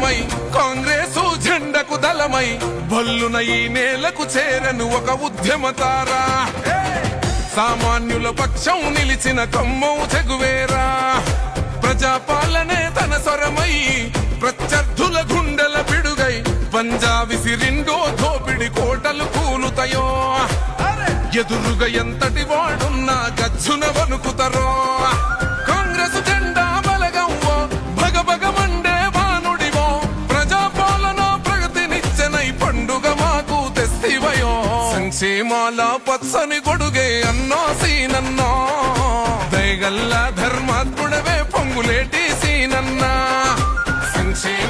బలమై కాంగ్రెసు జెండకు దళమై భల్లున ఈ నేలకు చేరను ఒక ఉద్యమతారా. సామాన్యుల పక్షం నిలిచిన కమ్మౌ చెగువేరా. ప్రజాపాలనే తన స్వరమై ప్రత్యర్థుల గుండెల పిడుగై పంజా విసిరిండో దోపిడి కోటలు కూలుతాయో. ఎదురుగా ఎంతటి వాడున్నా గచ్చున వణుకుతారో. కాంగ్రెస్ జెండా బలగంవో భగభగ మండే వానుడివో. ప్రజాపాలన ప్రగతినిచ్చనై పండుగ మాకు తెస్తివయో. సంక్షేమాల పచ్చని గొడుగే అన్నో సీనన్నో. దయగల్ల ధర్మాత్ముడవే పొంగులేటి సీనన్నా. సంక్షేమ